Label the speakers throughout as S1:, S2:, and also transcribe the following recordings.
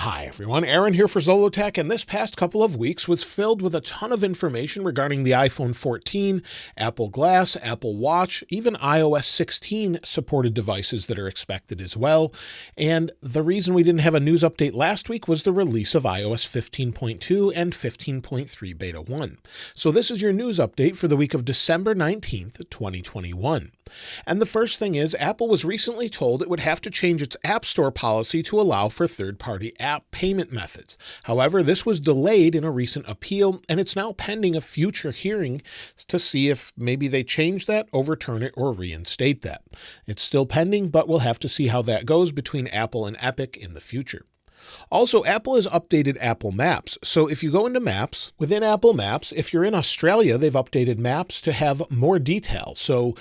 S1: Hi everyone, Aaron here for Zollotech, and this past couple of weeks was filled with a ton of information regarding the iPhone 14, Apple Glass, Apple Watch, even iOS 16 supported devices that are expected as well. And the reason we didn't have a news update last week was the release of iOS 15.2 and 15.3 Beta 1. So this is your news update for the week of December 19th, 2021. And the first thing is, Apple was recently told it would have to change its App Store policy to allow for third-party app payment methods. However, this was delayed in a recent appeal, and it's now pending a future hearing to see if maybe they change that, overturn it, or reinstate that. It's still pending, but we'll have to see how that goes between Apple and Epic in the future. Also, Apple has updated Apple Maps. So if you go into Maps, within Apple Maps, if you're in Australia, they've updated Maps to have more detail. So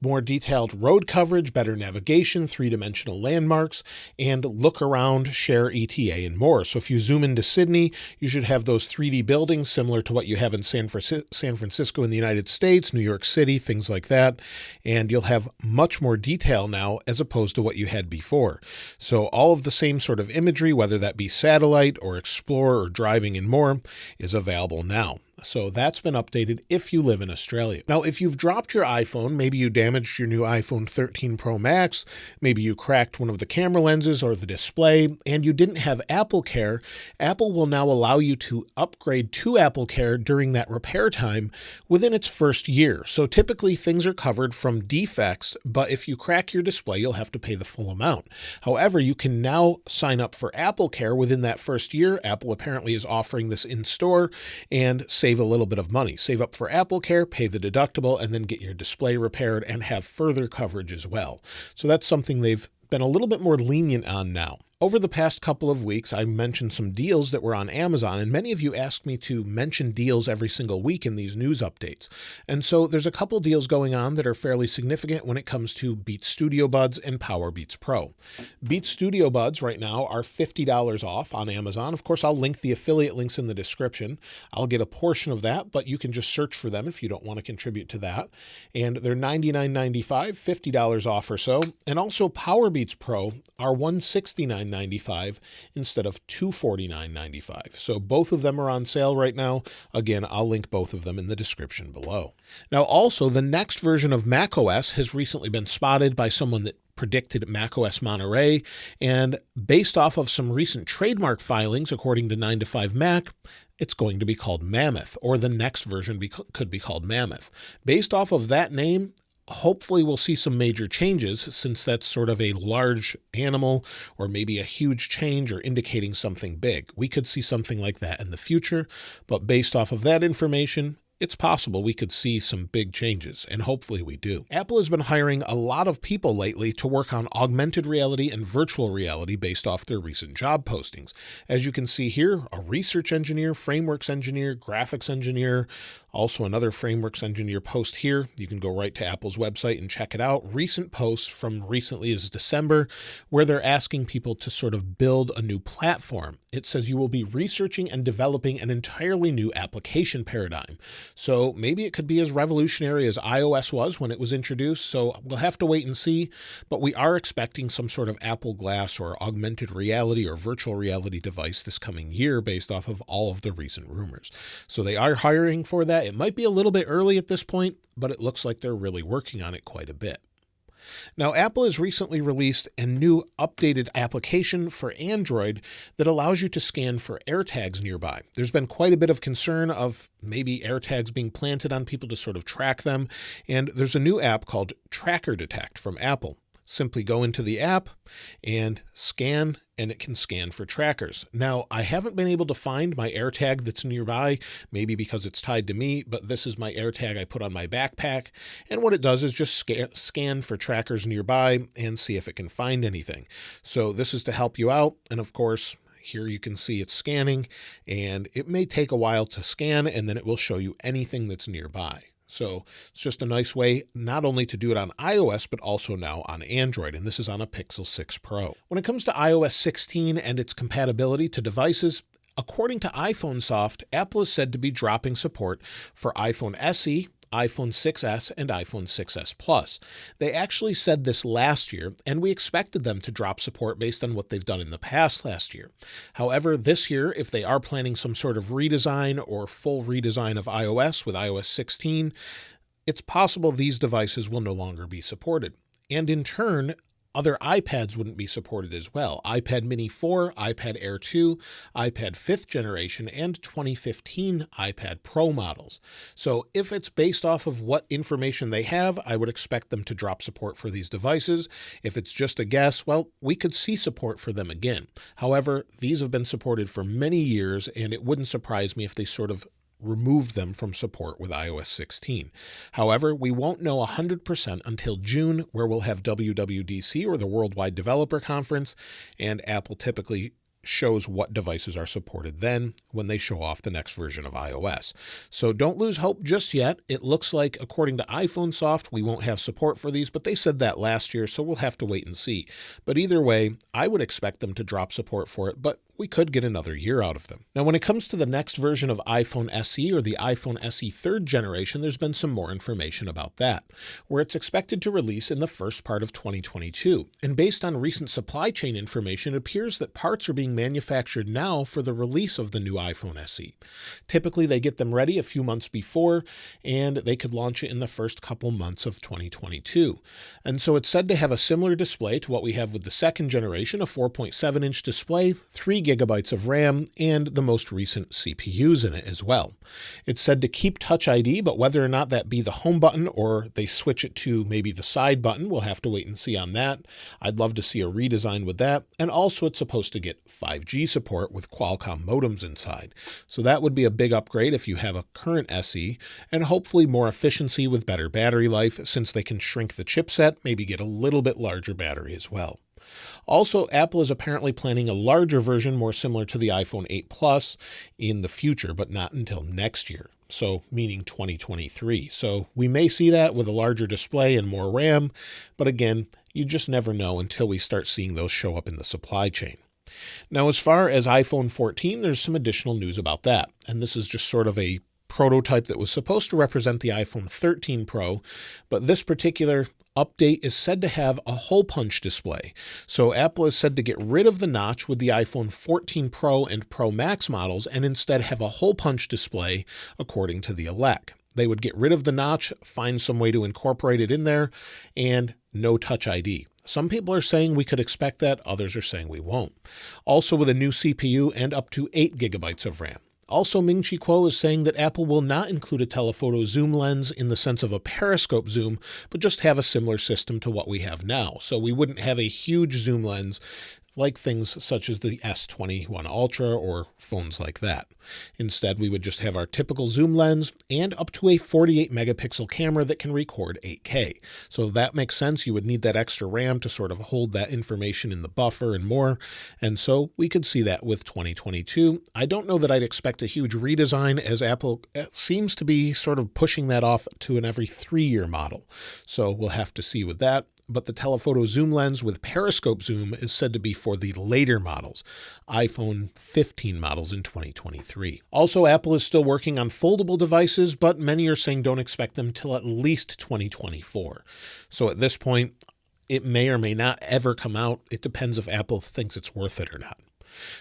S1: more detailed road coverage, better navigation, three-dimensional landmarks, and look around, share ETA, and more. So if you zoom into Sydney, you should have those 3D buildings similar to what you have in San Francisco in the United States, New York City, things like that. And you'll have much more detail now as opposed to what you had before. So all of the same sort of imagery, whether that be satellite or Explorer or driving and more, is available now. So that's been updated if you live in Australia. Now, if you've dropped your iPhone, maybe you damaged your new iPhone 13 Pro Max, maybe you cracked one of the camera lenses or the display, and you didn't have AppleCare, Apple will now allow you to upgrade to AppleCare during that repair time within its first year. So typically things are covered from defects, but if you crack your display, you'll have to pay the full amount. However, you can now sign up for AppleCare within that first year. Apple apparently is offering this in store and save a little bit of money. Save up for AppleCare, pay the deductible, and then get your display repaired and have further coverage as well. So that's something they've been a little bit more lenient on now. Over the past couple of weeks, I mentioned some deals that were on Amazon, and many of you asked me to mention deals every single week in these news updates. And so there's a couple deals going on that are fairly significant when it comes to Beats Studio Buds and Powerbeats Pro. Beats Studio Buds right now are $50 off on Amazon. Of course, I'll link the affiliate links in the description. I'll get a portion of that, but you can just search for them if you don't want to contribute to that. And they're $99.95, $50 off or so. And also Powerbeats Pro are $169.95 instead of $249.95. So both of them are on sale right now. Again, I'll link both of them in the description below. Now, also, the next version of macOS has recently been spotted by someone that predicted macOS Monterey, and based off of some recent trademark filings, according to 9to5Mac, it's going to be called Mammoth, or the next version could be called Mammoth. Based off of that name, hopefully we'll see some major changes, since that's sort of a large animal or maybe a huge change or indicating something big. We could see something like that in the future, but based off of that information, it's possible we could see some big changes, and hopefully we do. Apple has been hiring a lot of people lately to work on augmented reality and virtual reality based off their recent job postings. As you can see here, a research engineer, frameworks engineer, graphics engineer, also another frameworks engineer post here. You can go right to Apple's website and check it out. Recent posts from recently is December, where they're asking people to sort of build a new platform. It says you will be researching and developing an entirely new application paradigm. So maybe it could be as revolutionary as iOS was when it was introduced. So we'll have to wait and see, but we are expecting some sort of Apple Glass or augmented reality or virtual reality device this coming year based off of all of the recent rumors. So they are hiring for that. It might be a little bit early at this point, but it looks like they're really working on it quite a bit. Now, Apple has recently released a new updated application for Android that allows you to scan for AirTags nearby. There's been quite a bit of concern of maybe AirTags being planted on people to sort of track them, and there's a new app called Tracker Detect from Apple. Simply go into the app and scan, and it can scan for trackers. Now, I haven't been able to find my AirTag that's nearby, maybe because it's tied to me, but this is my AirTag I put on my backpack. And what it does is just scan for trackers nearby and see if it can find anything. So this is to help you out. And of course, here you can see it's scanning, and it may take a while to scan, and then it will show you anything that's nearby. So it's just a nice way not only to do it on iOS, but also now on Android. And this is on a Pixel 6 Pro. When it comes to iOS 16 and its compatibility to devices, according to iPhone Soft, Apple is said to be dropping support for iPhone SE, iPhone 6s, and iPhone 6s Plus. They actually said this last year, and we expected them to drop support based on what they've done in the past last year. However, this year, if they are planning some sort of redesign or full redesign of iOS with iOS 16, it's possible these devices will no longer be supported. And in turn, other iPads wouldn't be supported as well. iPad Mini 4, iPad Air 2, iPad 5th generation, and 2015 iPad Pro models. So if it's based off of what information they have, I would expect them to drop support for these devices. If it's just a guess, well, we could see support for them again. However, these have been supported for many years, and it wouldn't surprise me if they sort of remove them from support with iOS 16. However, we won't know 100% until June, where we'll have WWDC, or the Worldwide Developer Conference, and Apple typically shows what devices are supported then when they show off the next version of iOS. So don't lose hope just yet. It looks like, according to iPhone Soft, we won't have support for these, but they said that last year, so we'll have to wait and see. But either way, I would expect them to drop support for it, but we could get another year out of them. Now, when it comes to the next version of iPhone SE, or the iPhone SE 3rd generation, there's been some more information about that, where it's expected to release in the first part of 2022. And based on recent supply chain information, it appears that parts are being manufactured now for the release of the new iPhone SE. Typically, they get them ready a few months before, and they could launch it in the first couple months of 2022. And so it's said to have a similar display to what we have with the second generation, a 4.7-inch display, 3 gigabytes of RAM, and the most recent CPUs in it as well. It's said to keep Touch ID, but whether or not that be the home button or they switch it to maybe the side button, we'll have to wait and see on that. I'd love to see a redesign with that. And also it's supposed to get 5G support with Qualcomm modems inside. So that would be a big upgrade if you have a current SE, and hopefully more efficiency with better battery life, since they can shrink the chipset, maybe get a little bit larger battery as well. Also, Apple is apparently planning a larger version more similar to the iPhone 8 Plus in the future, but not until next year. So meaning 2023. So we may see that with a larger display and more RAM, but again, you just never know until we start seeing those show up in the supply chain. Now, as far as iPhone 14, there's some additional news about that. And this is just sort of a prototype that was supposed to represent the iPhone 13 Pro, but this particular update is said to have a hole punch display. So Apple is said to get rid of the notch with the iPhone 14 Pro and Pro Max models and instead have a hole punch display, according to the elect. They would get rid of the notch, find some way to incorporate it in there, and no Touch ID. Some people are saying we could expect that, others are saying we won't. Also with a new CPU and up to 8 gigabytes of RAM. Also, Ming-Chi Kuo is saying that Apple will not include a telephoto zoom lens in the sense of a periscope zoom, but just have a similar system to what we have now. So we wouldn't have a huge zoom lens like things such as the S21 Ultra or phones like that. Instead, we would just have our typical zoom lens and up to a 48 megapixel camera that can record 8K. So that makes sense. You would need that extra RAM to sort of hold that information in the buffer and more. And so we could see that with 2022. I don't know that I'd expect a huge redesign, as Apple seems to be sort of pushing that off to an every 3-year model. So we'll have to see with that. But the telephoto zoom lens with periscope zoom is said to be for the later models, iPhone 15 models in 2023. Also, Apple is still working on foldable devices, but many are saying don't expect them till at least 2024. So at this point, it may or may not ever come out. It depends if Apple thinks it's worth it or not.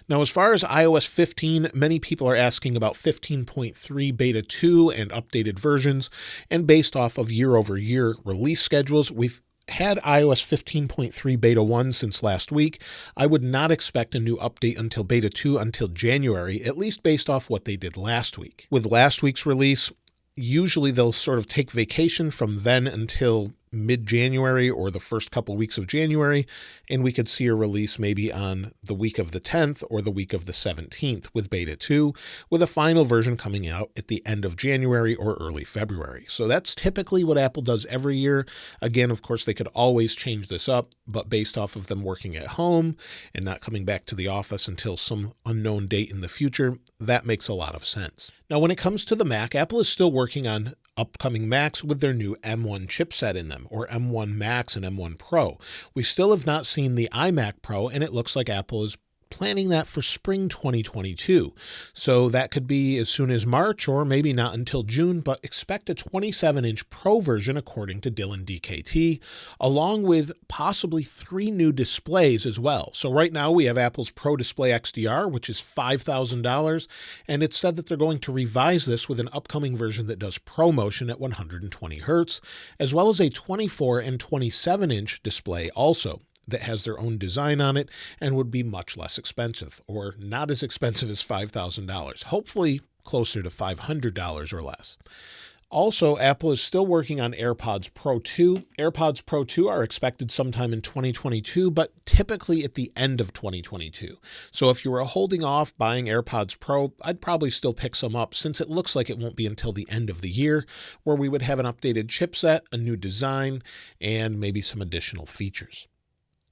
S1: Now, as far as iOS 15, many people are asking about 15.3 Beta 2 and updated versions, and based off of year-over-year release schedules, we've had iOS 15.3 Beta 1 since last week. I would not expect a new update until Beta 2 until January, at least based off what they did last week. With last week's release, usually they'll sort of take vacation from then until mid-January or the first couple weeks of January, and we could see a release maybe on the week of the 10th or the week of the 17th with Beta 2, with a final version coming out at the end of January or early February. So that's typically what Apple does every year. Again, of course, they could always change this up, but based off of them working at home and not coming back to the office until some unknown date in the future, that makes a lot of sense. Now, when it comes to the Mac, Apple is still working on upcoming Macs with their new M1 chipset in them, or M1 Max and M1 Pro. We still have not seen the iMac Pro, and it looks like Apple is planning that for spring 2022. So that could be as soon as March or maybe not until June, but expect a 27-inch Pro version according to DylanDKT, along with possibly 3 new displays as well. So right now we have Apple's Pro Display XDR, which is $5,000, and it's said that they're going to revise this with an upcoming version that does ProMotion at 120 Hz, as well as a 24 and 27-inch display also, that has their own design on it and would be much less expensive, or not as expensive as $5,000, hopefully closer to $500 or less. Also, Apple is still working on AirPods Pro 2. AirPods Pro 2 are expected sometime in 2022, but typically at the end of 2022. So if you were holding off buying AirPods Pro, I'd probably still pick some up since it looks like it won't be until the end of the year, where we would have an updated chipset, a new design, and maybe some additional features.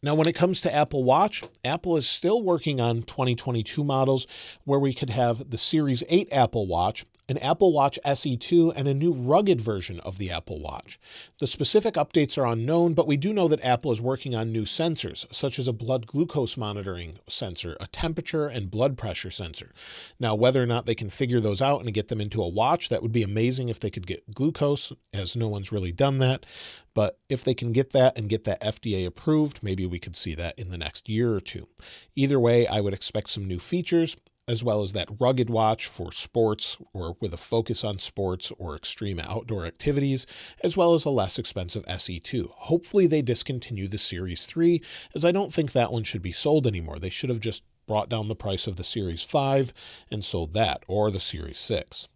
S1: Now, when it comes to Apple Watch, Apple is still working on 2022 models where we could have the Series 8 Apple Watch, an Apple Watch SE2, and a new rugged version of the Apple Watch. The specific updates are unknown, but we do know that Apple is working on new sensors, such as a blood glucose monitoring sensor, a temperature and blood pressure sensor. Now, whether or not they can figure those out and get them into a watch, that would be amazing if they could get glucose, as no one's really done that. But if they can get that and get that FDA approved, maybe we could see that in the next year or two. Either way, I would expect some new features, as well as that rugged watch for sports or with a focus on sports or extreme outdoor activities, as well as a less expensive SE2. Hopefully they discontinue the Series 3, as I don't think that one should be sold anymore. They should have just brought down the price of the Series 5 and sold that, or the Series 6.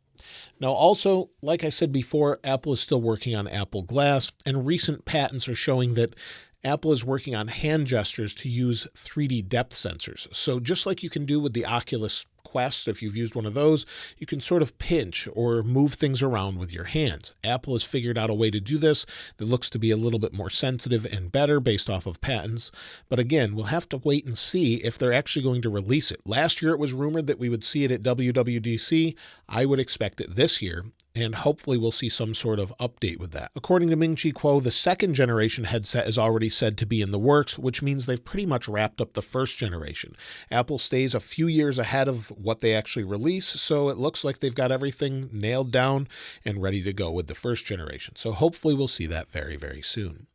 S1: Now also, like I said before, Apple is still working on Apple Glass, and recent patents are showing that Apple is working on hand gestures to use 3D depth sensors. So just like you can do with the Oculus Quest, if you've used one of those, you can sort of pinch or move things around with your hands. Apple has figured out a way to do this that looks to be a little bit more sensitive and better based off of patents. But again, we'll have to wait and see if they're actually going to release it. Last year it was rumored that we would see it at WWDC. I would expect it this year, and hopefully we'll see some sort of update with that. According to Ming-Chi Kuo, the second generation headset is already said to be in the works, which means they've pretty much wrapped up the first generation. Apple stays a few years ahead of what they actually release, so it looks like they've got everything nailed down and ready to go with the first generation. So hopefully we'll see that very, very soon.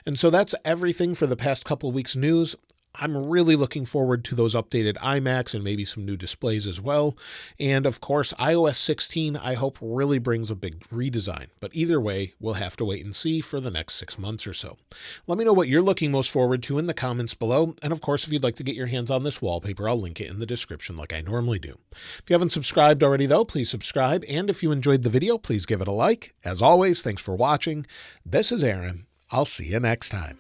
S1: And so that's everything for the past couple of weeks' news. I'm really looking forward to those updated iMacs and maybe some new displays as well. And of course, iOS 16, I hope really brings a big redesign. But either way, we'll have to wait and see for the next 6 months or so. Let me know what you're looking most forward to in the comments below. And of course, if you'd like to get your hands on this wallpaper, I'll link it in the description like I normally do. If you haven't subscribed already though, please subscribe. And if you enjoyed the video, please give it a like. As always, thanks for watching. This is Aaron. I'll see you next time.